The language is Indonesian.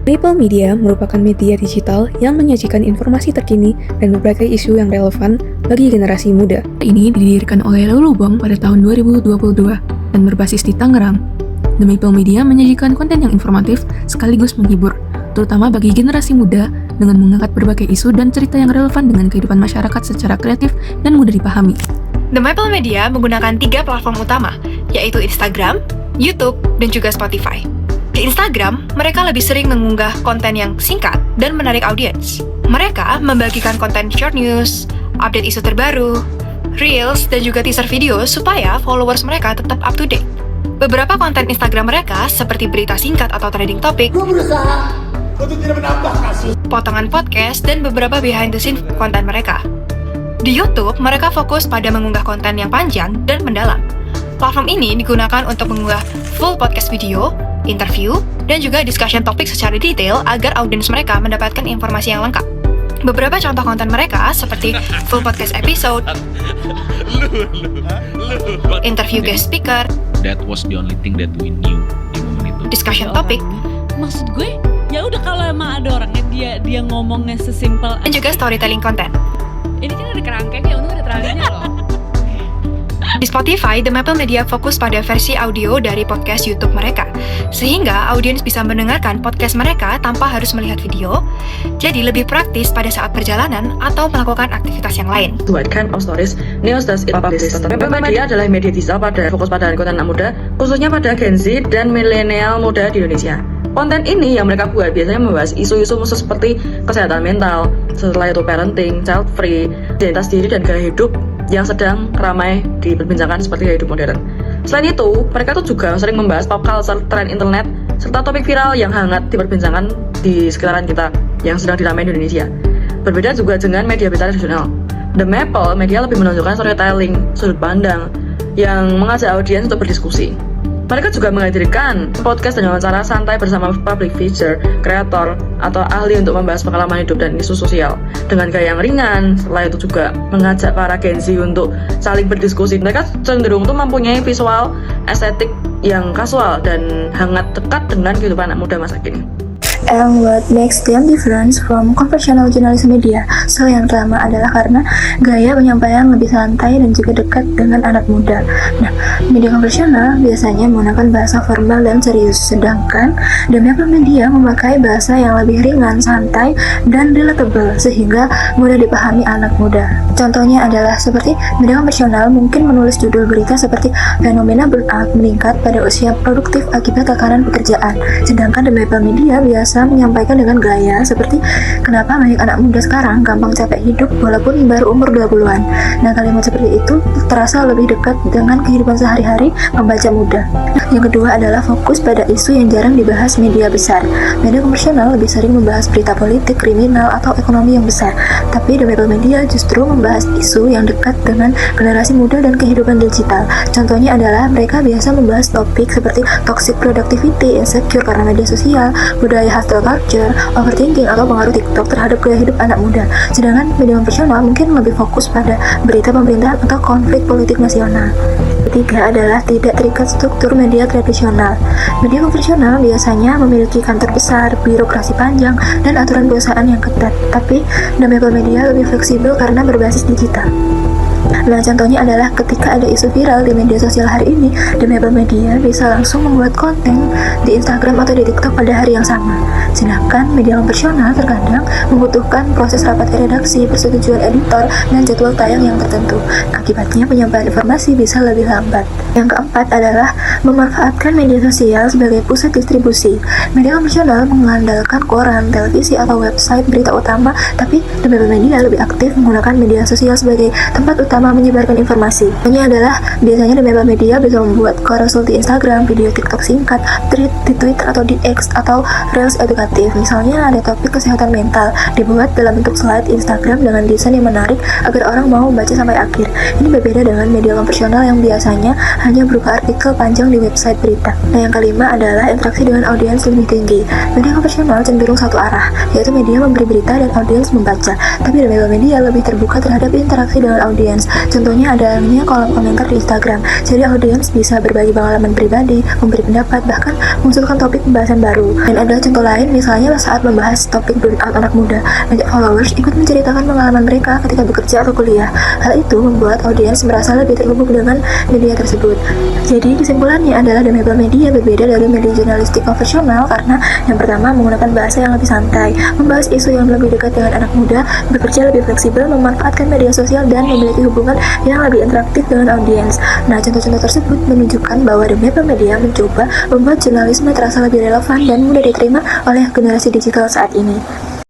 Maple Media merupakan media digital yang menyajikan informasi terkini dan berbagai isu yang relevan bagi generasi muda. Ini didirikan oleh Lulu Bong pada tahun 2022 dan berbasis di Tangerang. The Maple Media menyajikan konten yang informatif sekaligus menghibur, terutama bagi generasi muda dengan mengangkat berbagai isu dan cerita yang relevan dengan kehidupan masyarakat secara kreatif dan mudah dipahami. The Maple Media menggunakan 3 platform utama, yaitu Instagram, YouTube, dan juga Spotify. Di Instagram, mereka lebih sering mengunggah konten yang singkat dan menarik audiens. Mereka membagikan konten short news, update isu terbaru, reels, dan juga teaser video supaya followers mereka tetap up to date. Beberapa konten Instagram mereka seperti berita singkat atau trending topic, berusaha untuk tidak menambah kasus, potongan podcast, dan beberapa behind the scene konten mereka. Di YouTube, mereka fokus pada mengunggah konten yang panjang dan mendalam. Platform ini digunakan untuk mengunggah full podcast video, interview, dan juga discussion topik secara detail agar audiens mereka mendapatkan informasi yang lengkap. Beberapa contoh konten mereka seperti full podcast episode, interview guest speaker, That was the only thing that we knew di momen itu. discussion topik, Maksud gue, ya udah kalau emang ada orangnya dia ngomongnya sesimpel. dan juga storytelling konten. Ini kan ada kerangkengnya, untung ada talinya loh. Di Spotify, The Maple Media fokus pada versi audio dari podcast YouTube mereka, sehingga audiens bisa mendengarkan podcast mereka tanpa harus melihat video, jadi lebih praktis pada saat perjalanan atau melakukan aktivitas yang lain. What kind of stories news does it publish? Maple Media adalah media digital fokus pada konten anak muda, khususnya pada Gen Z dan milenial muda di Indonesia. Konten ini yang mereka buat biasanya membahas isu-isu khusus seperti kesehatan mental, setelah itu parenting, child free, identitas diri dan gaya hidup yang sedang ramai diperbincangkan seperti gaya hidup modern. Selain itu, mereka tuh juga sering membahas pop culture, tren internet, serta topik viral yang hangat diperbincangkan di sekitaran kita yang sedang diramai di Indonesia. Berbeda juga dengan media berita tradisional. The Maple Media lebih menunjukkan storytelling, sudut pandang, yang mengajak audiens untuk berdiskusi. Mereka juga menghadirkan podcast dan wawancara santai bersama public figure, kreator, atau ahli untuk membahas pengalaman hidup dan isu sosial dengan gaya yang ringan. Setelah itu juga mengajak para Gen Z untuk saling berdiskusi. Mereka cenderung tuh mempunyai visual estetik yang kasual dan hangat dekat dengan kehidupan anak muda masa kini. And what makes them different from conventional journalism media? So yang pertama adalah karena gaya penyampaian lebih santai dan juga dekat dengan anak muda. Nah, media konvensional biasanya menggunakan bahasa formal dan serius, sedangkan The Maple Media memakai bahasa yang lebih ringan, santai, dan relatable sehingga mudah dipahami anak muda. Contohnya adalah seperti media konvensional mungkin menulis judul berita seperti fenomena burnout meningkat pada usia produktif akibat tekanan pekerjaan, sedangkan The Maple Media biasa menyampaikan dengan gaya seperti kenapa banyak anak muda sekarang gampang capek hidup walaupun baru umur 20-an. Nah, kalimat seperti itu terasa lebih dekat dengan kehidupan sehari-hari pembaca muda. Yang kedua adalah fokus pada isu yang jarang dibahas media besar. Media komersial lebih sering membahas berita politik, kriminal, atau ekonomi yang besar. Tapi The Maple Media justru membahas isu yang dekat dengan generasi muda dan kehidupan digital. Contohnya adalah mereka biasa membahas topik seperti toxic productivity, insecure karena media sosial, budaya hustle culture, overthinking, atau pengaruh TikTok terhadap gaya hidup anak muda. Sedangkan media konvensional mungkin lebih fokus pada berita pemerintahan atau konflik politik nasional. Ketiga adalah tidak terikat struktur media tradisional. Media konvensional biasanya memiliki kantor besar, birokrasi panjang, dan aturan perusahaan yang ketat. Tapi The Maple Media lebih fleksibel karena berbasis digital. Nah, contohnya adalah ketika ada isu viral di media sosial hari ini, The Maple Media bisa langsung membuat konten di Instagram atau di TikTok pada hari yang sama. Sedangkan media konvensional terkadang membutuhkan proses rapat redaksi, persetujuan editor, dan jadwal tayang yang tertentu. Akibatnya penyampaian informasi bisa lebih lambat. Yang keempat adalah memanfaatkan media sosial sebagai pusat distribusi. Media konvensional mengandalkan koran, televisi, atau website berita utama, tapi The Maple Media lebih aktif menggunakan media sosial sebagai tempat utama menyebarkan informasi. Ini adalah biasanya The Maple Media bisa membuat carousel di Instagram, video TikTok singkat, thread di Twitter atau di X, atau reels edukatif. Misalnya ada topik kesehatan mental dibuat dalam bentuk slide Instagram dengan desain yang menarik agar orang mau baca sampai akhir. Ini berbeda dengan media konvensional yang biasanya hanya berupa artikel panjang di website berita. Nah, yang kelima adalah interaksi dengan audiens lebih tinggi. Media konvensional cenderung satu arah, yaitu media memberi berita dan audiens membaca. Tapi The Maple Media lebih terbuka terhadap interaksi dengan audiens. audiens. Contohnya adanya kolom komentar di Instagram. Jadi audiens bisa berbagi pengalaman pribadi, memberi pendapat, bahkan mengusulkan topik pembahasan baru. Dan ada contoh lain, misalnya saat membahas topik burnout anak muda, banyak followers ikut menceritakan pengalaman mereka ketika bekerja atau kuliah. Hal itu membuat audiens merasa lebih terhubung dengan media tersebut. Jadi kesimpulannya adalah The Maple Media berbeda dari media jurnalistik konvensional karena yang pertama menggunakan bahasa yang lebih santai, membahas isu yang lebih dekat dengan anak muda, bekerja lebih fleksibel, memanfaatkan media sosial, dan memiliki hubungan yang lebih interaktif dengan audiens. Nah, contoh-contoh tersebut menunjukkan bahwa The Maple Media mencoba membuat jurnalisme terasa lebih relevan dan mudah diterima oleh generasi digital saat ini.